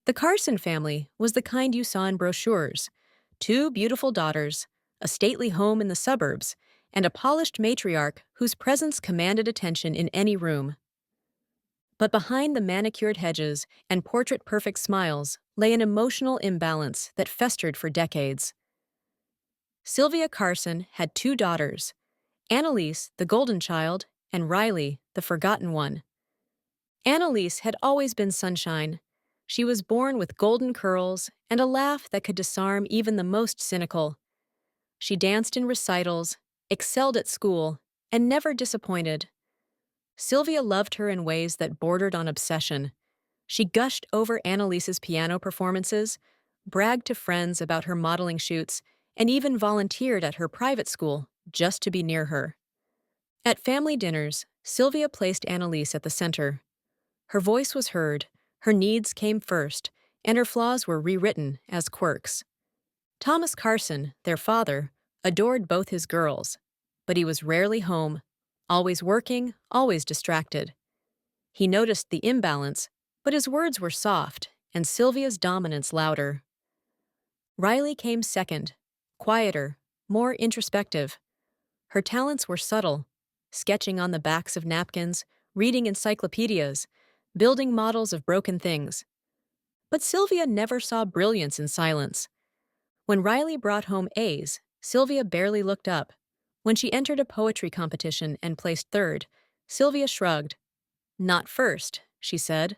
The Carson family was the kind you saw in brochures: two beautiful daughters, a stately home in the suburbs, and a polished matriarch whose presence commanded attention in any room. But behind the manicured hedges and portrait-perfect smiles lay an emotional imbalance that festered for decades. Sylvia Carson had two daughters, Annalise, the golden child, and Riley, the forgotten one. Annalise had always been sunshine. She was born with golden curls and a laugh that could disarm even the most cynical. She danced in recitals, excelled at school, and never disappointed. Sylvia loved her in ways that bordered on obsession. She gushed over Annalise's piano performances, bragged to friends about her modeling shoots, and even volunteered at her private school just to be near her. At family dinners, Sylvia placed Annalise at the center. Her voice was heard, her needs came first, and her flaws were rewritten as quirks. Thomas Carson, their father, adored both his girls, but he was rarely home, always working, always distracted. He noticed the imbalance, but his words were soft, and Sylvia's dominance louder. Riley came second, quieter, more introspective. Her talents were subtle, sketching on the backs of napkins, reading encyclopedias, building models of broken things. But Sylvia never saw brilliance in silence. When Riley brought home A's, Sylvia barely looked up. When she entered a poetry competition and placed third, Sylvia shrugged. "Not first," she said.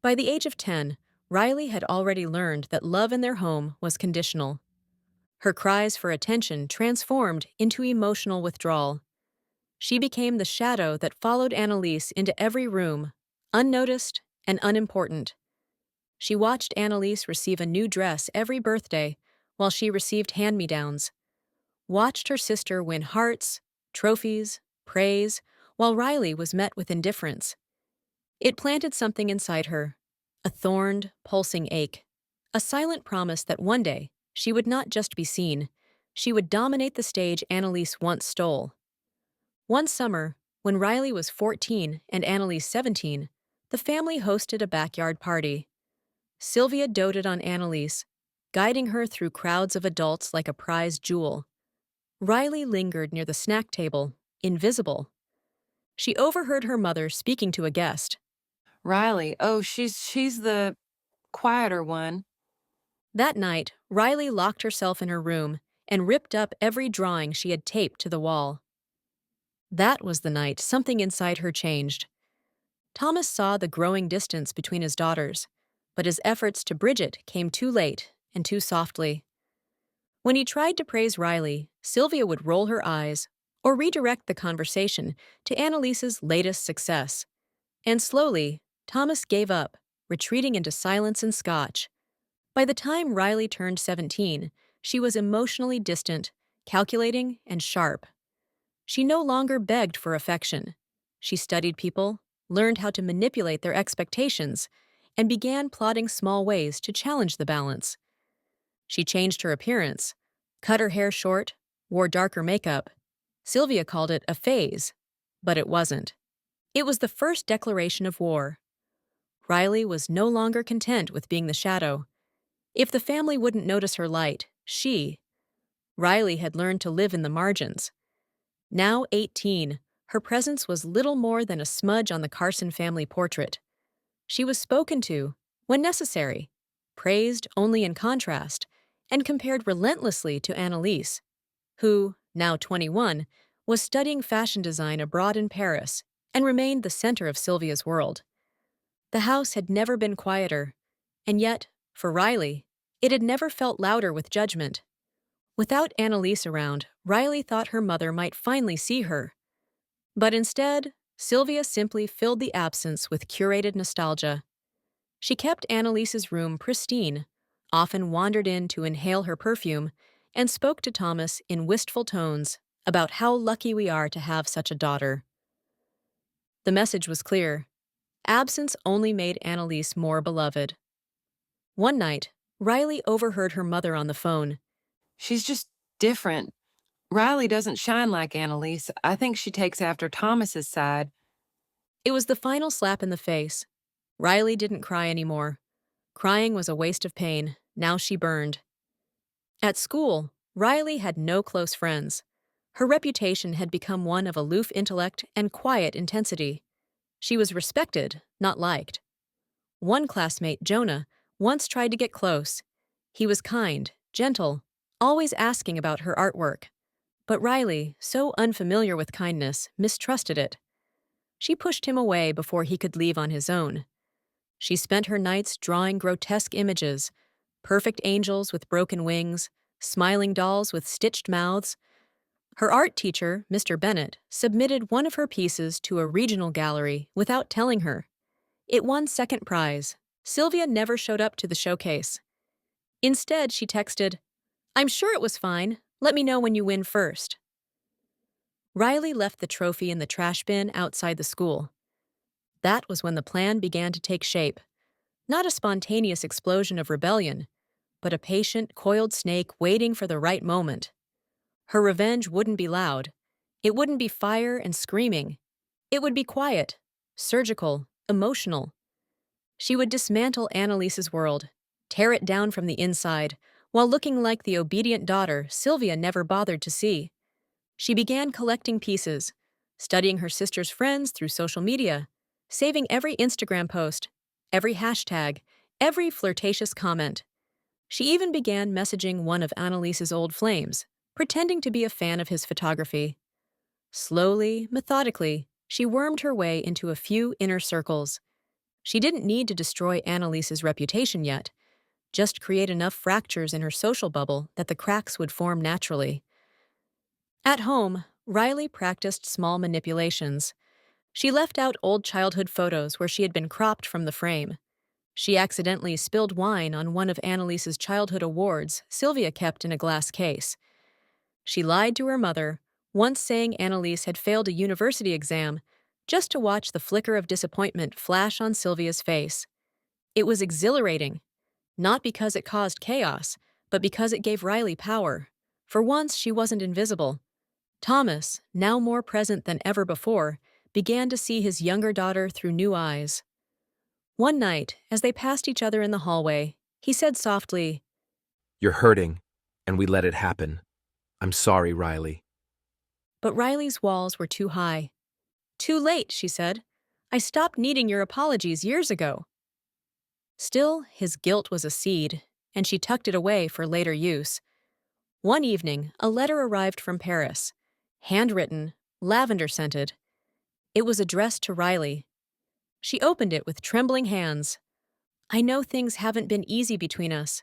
By the age of 10, Riley had already learned that love in their home was conditional. Her cries for attention transformed into emotional withdrawal. She became the shadow that followed Annalise into every room, unnoticed and unimportant. She watched Annalise receive a new dress every birthday while she received hand-me-downs. Watched her sister win hearts, trophies, praise, while Riley was met with indifference. It planted something inside her, a thorned, pulsing ache, a silent promise that one day she would not just be seen, she would dominate the stage Annalise once stole. One summer, when Riley was 14 and Annalise 17, the family hosted a backyard party. Sylvia doted on Annalise, guiding her through crowds of adults like a prized jewel. Riley lingered near the snack table, invisible. She overheard her mother speaking to a guest. Riley, oh, she's the quieter one. That night, Riley locked herself in her room and ripped up every drawing she had taped to the wall. That was the night something inside her changed. Thomas saw the growing distance between his daughters, but his efforts to bridge it came too late and too softly. When he tried to praise Riley, Sylvia would roll her eyes or redirect the conversation to Annalise's latest success. And slowly, Thomas gave up, retreating into silence and scotch. By the time Riley turned 17, she was emotionally distant, calculating, and sharp. She no longer begged for affection. She studied people, learned how to manipulate their expectations, and began plotting small ways to challenge the balance. She changed her appearance, cut her hair short, wore darker makeup. Sylvia called it a phase, but it wasn't. It was the first declaration of war. Riley was no longer content with being the shadow. If the family wouldn't notice her light, Riley had learned to live in the margins. Now 18, her presence was little more than a smudge on the Carson family portrait. She was spoken to, when necessary, praised only in contrast, and compared relentlessly to Annalise, who, now 21, was studying fashion design abroad in Paris and remained the center of Sylvia's world. The house had never been quieter, and yet, for Riley, it had never felt louder with judgment. Without Annalise around, Riley thought her mother might finally see her. But instead, Sylvia simply filled the absence with curated nostalgia. She kept Annalise's room pristine, often wandered in to inhale her perfume, and spoke to Thomas in wistful tones about how lucky we are to have such a daughter. The message was clear. Absence only made Annalise more beloved. One night, Riley overheard her mother on the phone. She's just different. Riley doesn't shine like Annalise. I think she takes after Thomas's side. It was the final slap in the face. Riley didn't cry anymore. Crying was a waste of pain. Now she burned. At school, Riley had no close friends. Her reputation had become one of aloof intellect and quiet intensity. She was respected, not liked. One classmate, Jonah, once tried to get close. He was kind, gentle, always asking about her artwork. But Riley, so unfamiliar with kindness, mistrusted it. She pushed him away before he could leave on his own. She spent her nights drawing grotesque images, perfect angels with broken wings, smiling dolls with stitched mouths. Her art teacher, Mr. Bennett, submitted one of her pieces to a regional gallery without telling her. It won second prize. Sylvia never showed up to the showcase. Instead, she texted, "I'm sure it was fine. Let me know when you win first." Riley left the trophy in the trash bin outside the school. That was when the plan began to take shape. Not a spontaneous explosion of rebellion, but a patient, coiled snake waiting for the right moment. Her revenge wouldn't be loud. It wouldn't be fire and screaming. It would be quiet, surgical, emotional. She would dismantle Annalise's world, tear it down from the inside, while looking like the obedient daughter Sylvia never bothered to see. She began collecting pieces, studying her sister's friends through social media, saving every Instagram post, every hashtag, every flirtatious comment. She even began messaging one of Annalise's old flames, pretending to be a fan of his photography. Slowly, methodically, she wormed her way into a few inner circles. She didn't need to destroy Annalise's reputation yet, just create enough fractures in her social bubble that the cracks would form naturally. At home, Riley practiced small manipulations. She left out old childhood photos where she had been cropped from the frame. She accidentally spilled wine on one of Annalise's childhood awards Sylvia kept in a glass case. She lied to her mother, once saying Annalise had failed a university exam, just to watch the flicker of disappointment flash on Sylvia's face. It was exhilarating, not because it caused chaos, but because it gave Riley power. For once, she wasn't invisible. Thomas, now more present than ever before, began to see his younger daughter through new eyes. One night, as they passed each other in the hallway, he said softly, "You're hurting, and we let it happen. I'm sorry, Riley." but Riley's walls were too high. "Too late," she said. "I stopped needing your apologies years ago." Still, his guilt was a seed, and she tucked it away for later use. One evening, a letter arrived from Paris. Handwritten, lavender-scented. It was addressed to Riley. She opened it with trembling hands. "I know things haven't been easy between us.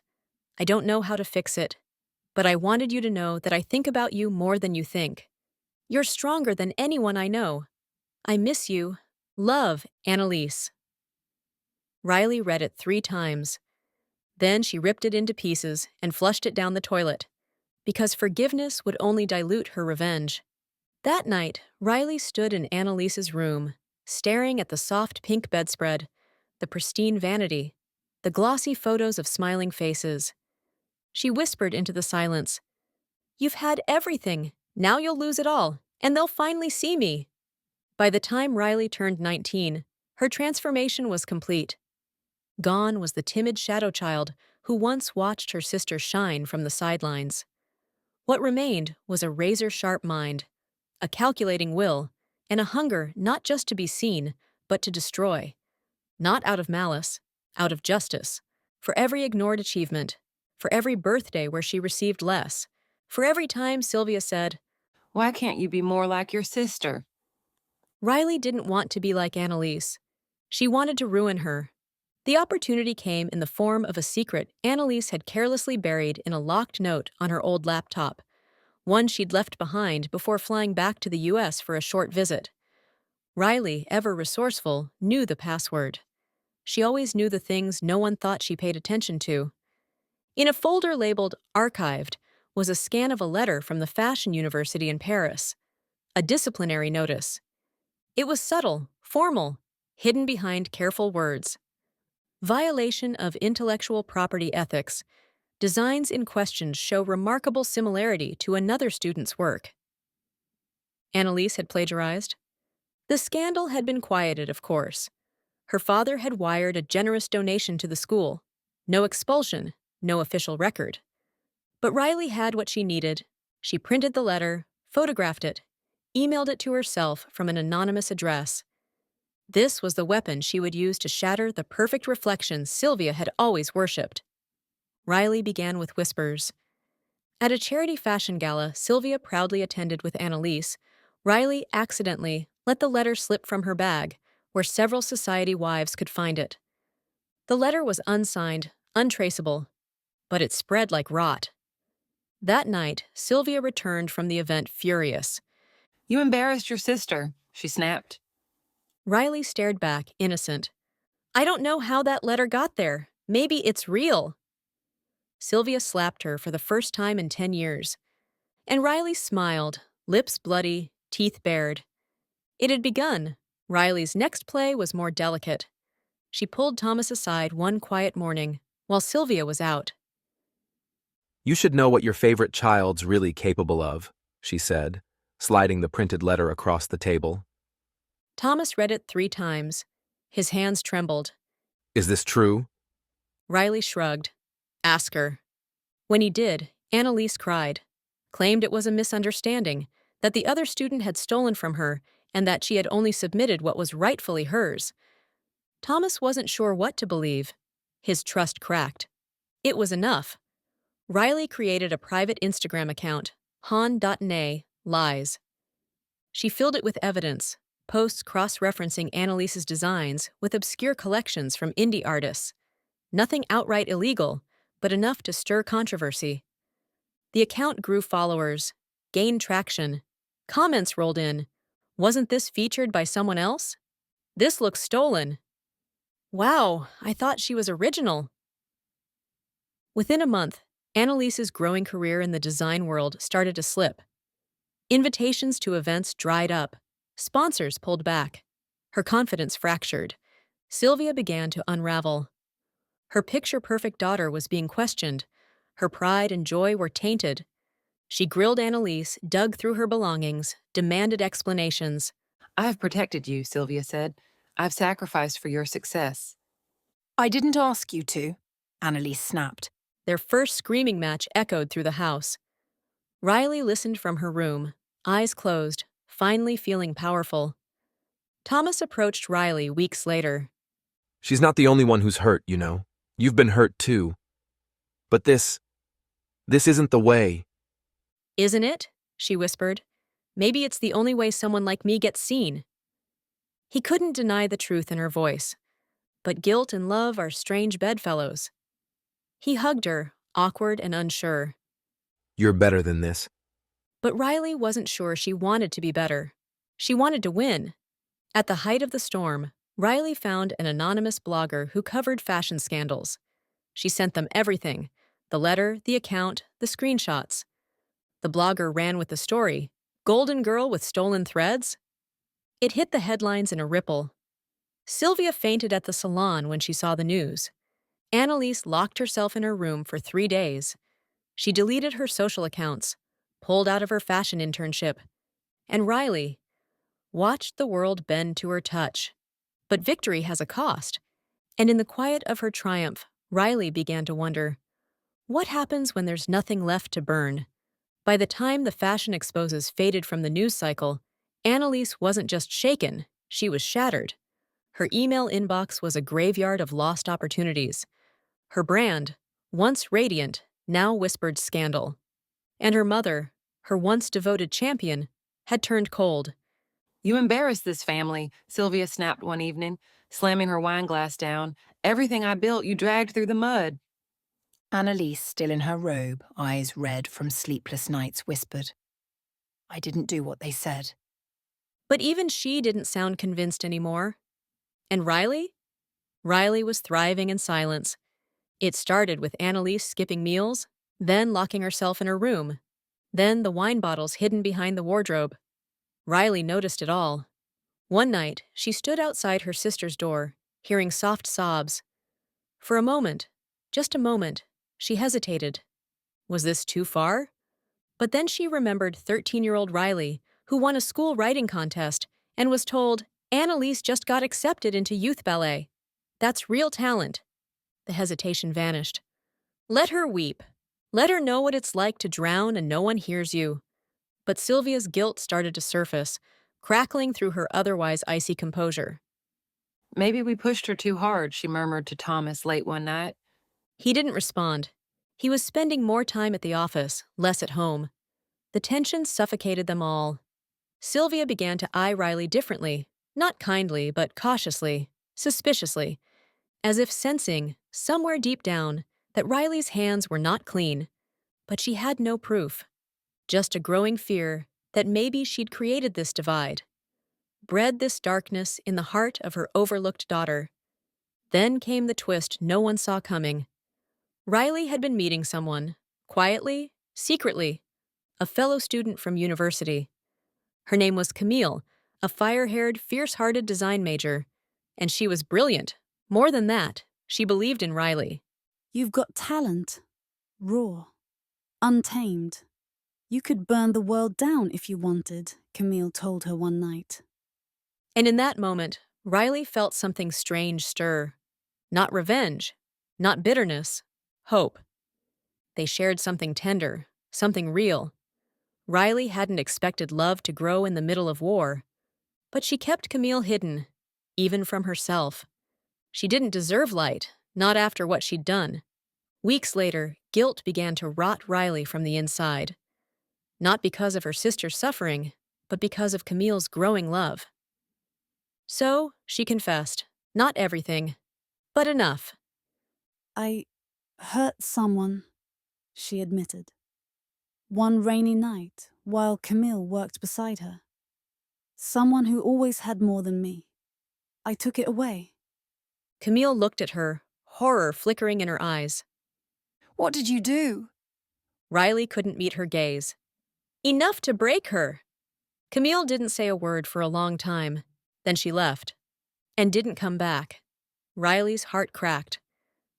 I don't know how to fix it. But I wanted you to know that I think about you more than you think. You're stronger than anyone I know. I miss you. Love, Annalise." Riley read it 3 times. Then she ripped it into pieces and flushed it down the toilet, because forgiveness would only dilute her revenge. That night, Riley stood in Annalise's room, staring at the soft pink bedspread, the pristine vanity, the glossy photos of smiling faces. She whispered into the silence, "You've had everything. Now you'll lose it all, and they'll finally see me." By the time Riley turned 19, her transformation was complete. Gone was the timid shadow child who once watched her sister shine from the sidelines. What remained was a razor-sharp mind, a calculating will, and a hunger not just to be seen, but to destroy. Not out of malice, out of justice. For every ignored achievement, for every birthday where she received less, for every time Sylvia said, Why can't you be more like your sister? Riley didn't want to be like Annalise. She wanted to ruin her. The opportunity came in the form of a secret Annalise had carelessly buried in a locked note on her old laptop, one she'd left behind before flying back to the U.S. for a short visit. Riley, ever resourceful, knew the password. She always knew the things no one thought she paid attention to. In a folder labeled Archived was a scan of a letter from the Fashion University in Paris, a disciplinary notice. It was subtle, formal, hidden behind careful words. Violation of intellectual property ethics. Designs in question show remarkable similarity to another student's work. Annalise had plagiarized. The scandal had been quieted, of course. Her father had wired a generous donation to the school, No expulsion, no official record. But Riley had what she needed. She printed the letter, photographed it, emailed it to herself from an anonymous address. This was the weapon she would use to shatter the perfect reflection Sylvia had always worshipped. Riley began with whispers. At a charity fashion gala Sylvia proudly attended with Annalise, Riley accidentally let the letter slip from her bag, where several society wives could find it. The letter was unsigned, untraceable, but it spread like rot. That night, Sylvia returned from the event furious. You embarrassed your sister, she snapped. Riley stared back, innocent. I don't know how that letter got there. Maybe it's real. Sylvia slapped her for the first time in 10 years. And Riley smiled, lips bloody, teeth bared. It had begun. Riley's next play was more delicate. She pulled Thomas aside one quiet morning, while Sylvia was out. You should know what your favorite child's really capable of, she said, sliding the printed letter across the table. Thomas read it 3 times. His hands trembled. Is this true? Riley shrugged. Ask her. When he did, Annalise cried, claimed it was a misunderstanding, that the other student had stolen from her and that she had only submitted what was rightfully hers. Thomas wasn't sure what to believe. His trust cracked. It was enough. Riley created a private Instagram account, han.na lies. She filled it with evidence, posts cross-referencing Annalise's designs with obscure collections from indie artists. Nothing outright illegal, but enough to stir controversy. The account grew followers, gained traction. Comments rolled in. Wasn't this featured by someone else? This looks stolen. Wow, I thought she was original. Within a month, Annalise's growing career in the design world started to slip. Invitations to events dried up. Sponsors pulled back. Her confidence fractured. Sylvia began to unravel. Her picture-perfect daughter was being questioned. Her pride and joy were tainted. She grilled Annalise, dug through her belongings, demanded explanations. I've protected you, Sylvia said. I've sacrificed for your success. I didn't ask you to, Annalise snapped. Their first screaming match echoed through the house. Riley listened from her room, eyes closed, finally feeling powerful. Thomas approached Riley weeks later. She's not the only one who's hurt, you know. You've been hurt too. But this isn't the way. Isn't it? She whispered. Maybe it's the only way someone like me gets seen. He couldn't deny the truth in her voice. But guilt and love are strange bedfellows. He hugged her, awkward and unsure. You're better than this. But Riley wasn't sure she wanted to be better. She wanted to win. At the height of the storm, Riley found an anonymous blogger who covered fashion scandals. She sent them everything: the letter, the account, the screenshots. The blogger ran with the story. Golden girl with stolen threads? It hit the headlines in a ripple. Sylvia fainted at the salon when she saw the news. Annalise locked herself in her room for 3 days. She deleted her social accounts, pulled out of her fashion internship, and Riley watched the world bend to her touch. But victory has a cost, and in the quiet of her triumph, Riley began to wonder, what happens when there's nothing left to burn? By the time the fashion exposes faded from the news cycle, Annalise wasn't just shaken, she was shattered. Her email inbox was a graveyard of lost opportunities. Her brand, once radiant, now whispered scandal. And her mother, her once devoted champion, had turned cold. You embarrassed this family, Sylvia snapped one evening, slamming her wine glass down. Everything I built you dragged through the mud. Annalise, still in her robe, eyes red from sleepless nights, whispered, I didn't do what they said. But even she didn't sound convinced anymore. And Riley? Riley was thriving in silence. It started with Annalise skipping meals, then locking herself in her room, then the wine bottles hidden behind the wardrobe. Riley noticed it all. One night, she stood outside her sister's door, hearing soft sobs. For a moment, just a moment, she hesitated. Was this too far? But then she remembered 13-year-old Riley, who won a school writing contest and was told, Annalise just got accepted into youth ballet. That's real talent. The hesitation vanished. Let her weep. Let her know what it's like to drown and no one hears you. But Sylvia's guilt started to surface, crackling through her otherwise icy composure. Maybe we pushed her too hard, she murmured to Thomas late one night. He didn't respond. He was spending more time at the office, less at home. The tension suffocated them all. Sylvia began to eye Riley differently, not kindly, but cautiously, suspiciously, as if sensing, somewhere deep down, that Riley's hands were not clean. But she had no proof, just a growing fear that maybe she'd created this divide, bred this darkness in the heart of her overlooked daughter. Then came the twist no one saw coming. Riley had been meeting someone, quietly, secretly, a fellow student from university. Her name was Camille, a fire-haired, fierce-hearted design major, and she was brilliant. More than that, she believed in Riley. You've got talent. Raw. Untamed. You could burn the world down if you wanted, Camille told her one night. And in that moment, Riley felt something strange stir. Not revenge, not bitterness, hope. They shared something tender, something real. Riley hadn't expected love to grow in the middle of war, but she kept Camille hidden, even from herself. She didn't deserve light, not after what she'd done. Weeks later, guilt began to rot Riley from the inside. Not because of her sister's suffering, but because of Camille's growing love. So, she confessed, not everything, but enough. I hurt someone, she admitted. One rainy night, while Camille worked beside her. Someone who always had more than me. I took it away. Camille looked at her, horror flickering in her eyes. What did you do? Riley couldn't meet her gaze. Enough to break her! Camille didn't say a word for a long time. Then she left. And didn't come back. Riley's heart cracked.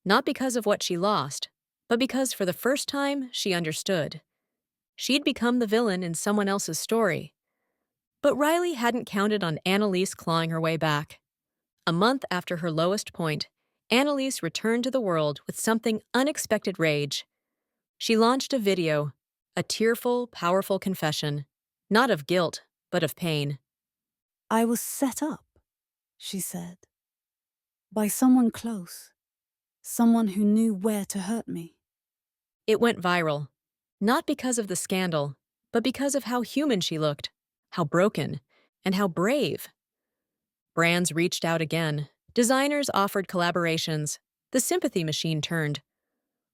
Not because of what she lost, but because for the first time she understood. She'd become the villain in someone else's story. But Riley hadn't counted on Annalise clawing her way back. A month after her lowest point, Annalise returned to the world with something unexpected rage. She launched a video, a tearful, powerful confession, not of guilt, but of pain. I was set up, she said, by someone close, someone who knew where to hurt me. It went viral. Not because of the scandal, but because of how human she looked, how broken, and how brave. Brands reached out again. Designers offered collaborations. The sympathy machine turned.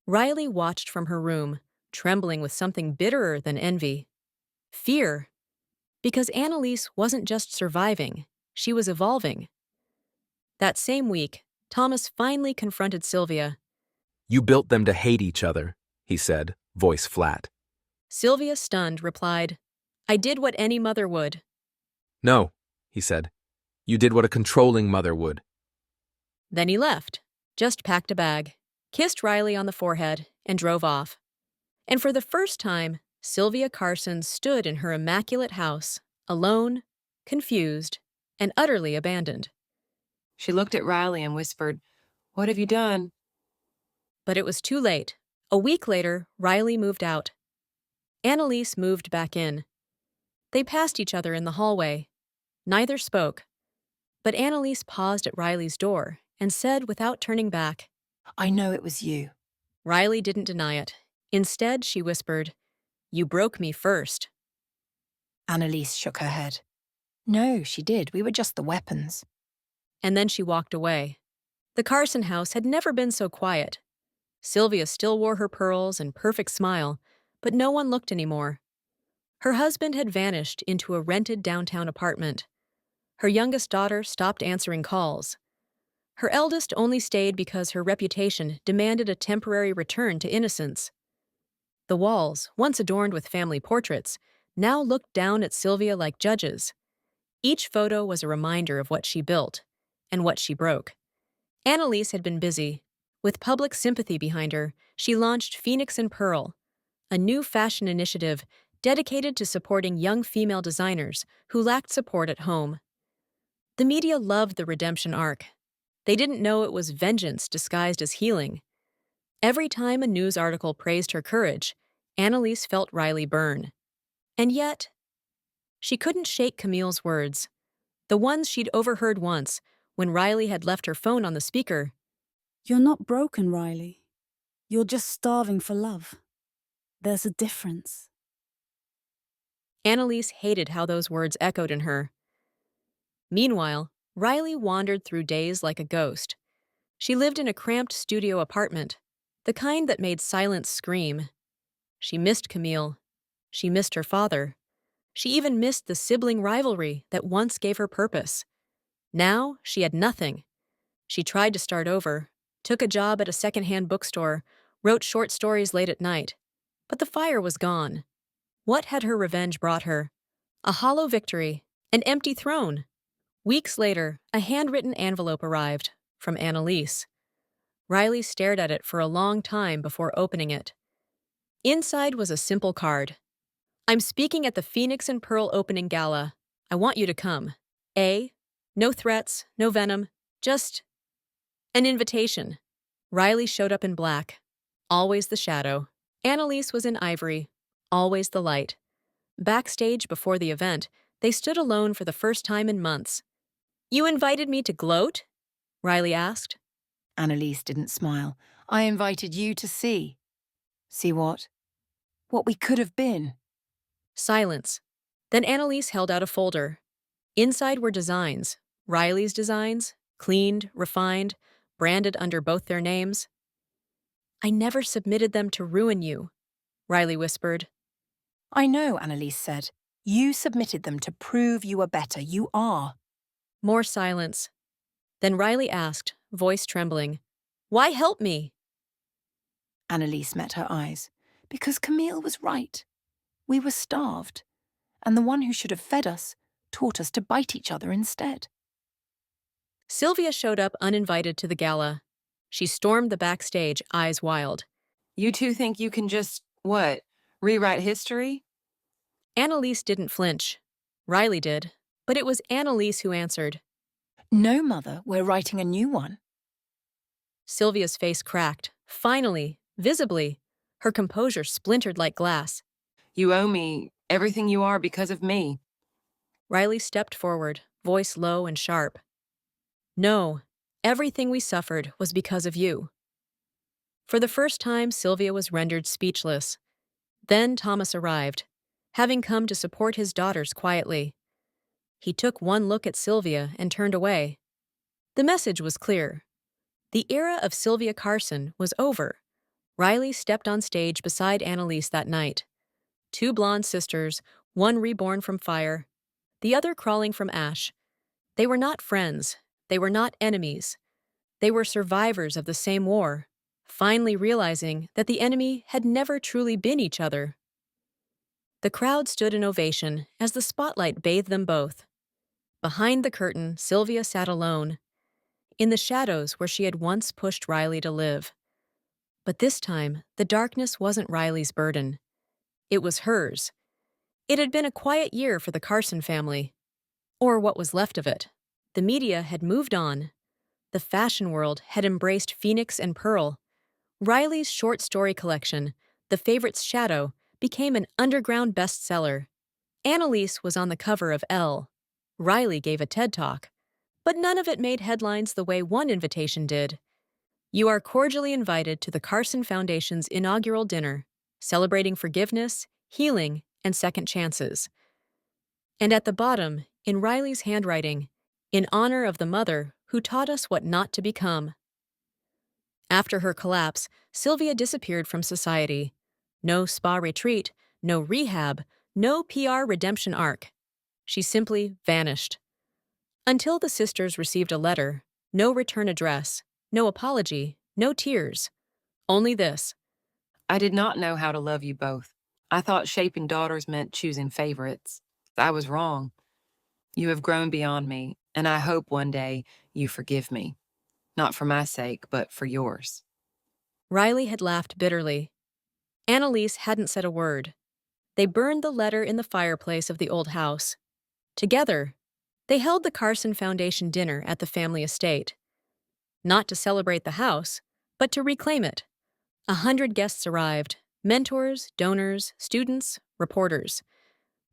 Riley watched from her room, trembling with something bitterer than envy. Fear. Because Annalise wasn't just surviving, she was evolving. That same week, Thomas finally confronted Sylvia. You built them to hate each other, he said, voice flat. Sylvia, stunned, replied, I did what any mother would. No, he said. You did what a controlling mother would. Then he left, just packed a bag, kissed Riley on the forehead, and drove off. And for the first time, Sylvia Carson stood in her immaculate house, alone, confused, and utterly abandoned. She looked at Riley and whispered, What have you done? But it was too late. A week later, Riley moved out. Annalise moved back in. They passed each other in the hallway. Neither spoke. But Annalise paused at Riley's door and said without turning back, I know it was you. Riley didn't deny it. Instead, she whispered, You broke me first. Annalise shook her head. No, she did. We were just the weapons. And then she walked away. The Carson house had never been so quiet. Sylvia still wore her pearls and perfect smile, but no one looked anymore. Her husband had vanished into a rented downtown apartment. Her youngest daughter stopped answering calls. Her eldest only stayed because her reputation demanded a temporary return to innocence. The walls, once adorned with family portraits, now looked down at Sylvia like judges. Each photo was a reminder of what she built and what she broke. Annalise had been busy. With public sympathy behind her, she launched Phoenix and Pearl, a new fashion initiative dedicated to supporting young female designers who lacked support at home. The media loved the redemption arc. They didn't know it was vengeance disguised as healing. Every time a news article praised her courage, Annalise felt Riley burn. And yet, she couldn't shake Camille's words, the ones she'd overheard once when Riley had left her phone on the speaker. You're not broken, Riley. You're just starving for love. There's a difference. Annalise hated how those words echoed in her. Meanwhile, Riley wandered through days like a ghost. She lived in a cramped studio apartment, the kind that made silence scream. She missed Camille. She missed her father. She even missed the sibling rivalry that once gave her purpose. Now, she had nothing. She tried to start over, took a job at a secondhand bookstore, wrote short stories late at night. But the fire was gone. What had her revenge brought her? A hollow victory, an empty throne. Weeks later, a handwritten envelope arrived, from Annalise. Riley stared at it for a long time before opening it. Inside was a simple card. I'm speaking at the Phoenix and Pearl opening gala. I want you to come. No threats, no venom, just an invitation. Riley showed up in black, always the shadow. Annalise was in ivory, always the light. Backstage before the event, they stood alone for the first time in months. You invited me to gloat? Riley asked. Annalise didn't smile. I invited you to see. See what? What we could have been. Silence. Then Annalise held out a folder. Inside were designs, Riley's designs, cleaned, refined, branded under both their names. I never submitted them to ruin you, Riley whispered. I know, Annalise said. You submitted them to prove you were better. You are. More silence. Then Riley asked, voice trembling, Why help me? Annalise met her eyes. Because Camille was right. We were starved, and the one who should have fed us taught us to bite each other instead. Sylvia showed up uninvited to the gala. She stormed the backstage, eyes wild. You two think you can just, what, rewrite history? Annalise didn't flinch. Riley did, but it was Annalise who answered. No, Mother, we're writing a new one. Sylvia's face cracked. Finally, visibly, her composure splintered like glass. You owe me everything you are because of me. Riley stepped forward, voice low and sharp. No, everything we suffered was because of you. For the first time, Sylvia was rendered speechless. Then Thomas arrived, having come to support his daughters quietly. He took one look at Sylvia and turned away. The message was clear. The era of Sylvia Carson was over. Riley stepped on stage beside Annalise that night. Two blonde sisters, one reborn from fire, the other crawling from ash. They were not friends. They were not enemies. They were survivors of the same war, finally realizing that the enemy had never truly been each other. The crowd stood in ovation as the spotlight bathed them both. Behind the curtain, Sylvia sat alone, in the shadows where she had once pushed Riley to live. But this time, the darkness wasn't Riley's burden. It was hers. It had been a quiet year for the Carson family. Or what was left of it. The media had moved on. The fashion world had embraced Phoenix and Pearl. Riley's short story collection, The Favorite's Shadow, became an underground bestseller. Annalise was on the cover of Elle. Riley gave a TED Talk. But none of it made headlines the way one invitation did. You are cordially invited to the Carson Foundation's inaugural dinner, celebrating forgiveness, healing, and second chances. And at the bottom, in Riley's handwriting, in honor of the mother who taught us what not to become. After her collapse, Sylvia disappeared from society. No spa retreat, no rehab, no PR redemption arc. She simply vanished. Until the sisters received a letter, no return address, no apology, no tears. Only this. I did not know how to love you both. I thought shaping daughters meant choosing favorites. I was wrong. You have grown beyond me, and I hope one day you forgive me. Not for my sake, but for yours. Riley had laughed bitterly. Annalise hadn't said a word. They burned the letter in the fireplace of the old house. Together, they held the Carson Foundation dinner at the family estate. not to celebrate the house, but to reclaim it. 100 guests arrived, mentors, donors, students, reporters.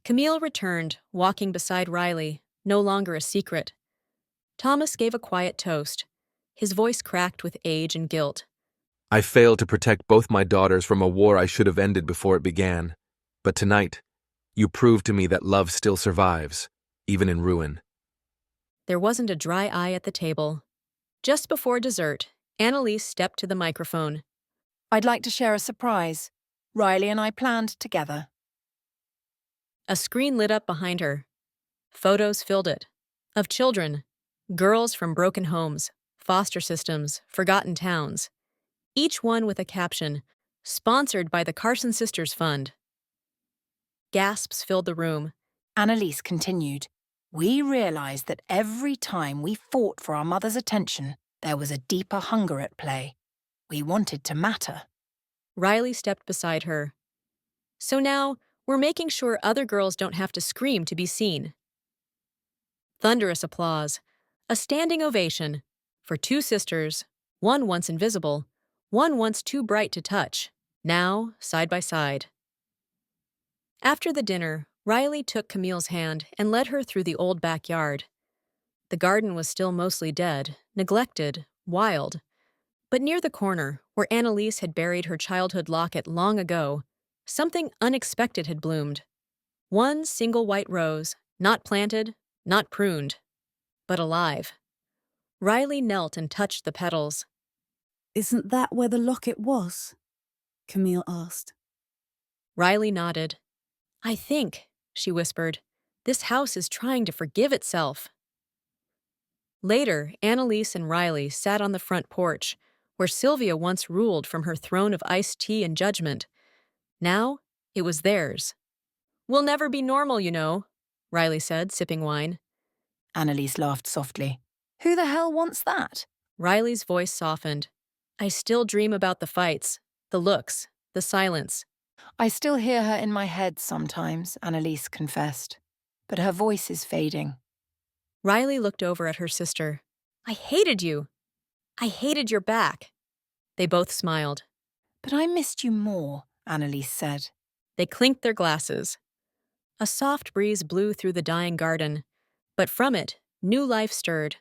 Camille returned, walking beside Riley, no longer a secret. Thomas gave a quiet toast, his voice cracked with age and guilt. I failed to protect both my daughters from a war I should have ended before it began. But tonight, you proved to me that love still survives, even in ruin. There wasn't a dry eye at the table. Just before dessert, Annalise stepped to the microphone. I'd like to share a surprise. Riley and I planned together. A screen lit up behind her. Photos filled it. Of children, girls from broken homes, foster systems, forgotten towns. Each one with a caption, sponsored by the Carson Sisters Fund. Gasps filled the room. Annalise continued. We realized that every time we fought for our mother's attention, there was a deeper hunger at play. We wanted to matter. Riley stepped beside her. So now, we're making sure other girls don't have to scream to be seen. Thunderous applause. A standing ovation. For two sisters, one once invisible, one once too bright to touch, now side by side. After the dinner, Riley took Camille's hand and led her through the old backyard. The garden was still mostly dead, neglected, wild. But near the corner, where Annalise had buried her childhood locket long ago, something unexpected had bloomed. One single white rose, not planted, not pruned, but alive. Riley knelt and touched the petals. Isn't that where the locket was? Camille asked. Riley nodded. I think, she whispered, this house is trying to forgive itself. Later, Annalise and Riley sat on the front porch, where Sylvia once ruled from her throne of iced tea and judgment. Now, it was theirs. We'll never be normal, you know, Riley said, sipping wine. Annalise laughed softly. Who the hell wants that? Riley's voice softened. I still dream about the fights, the looks, the silence. I still hear her in my head sometimes, Annalise confessed. But her voice is fading. Riley looked over at her sister. I hated you. I hated your back. They both smiled. But I missed you more, Annalise said. They clinked their glasses. A soft breeze blew through the dying garden, but from it, new life stirred.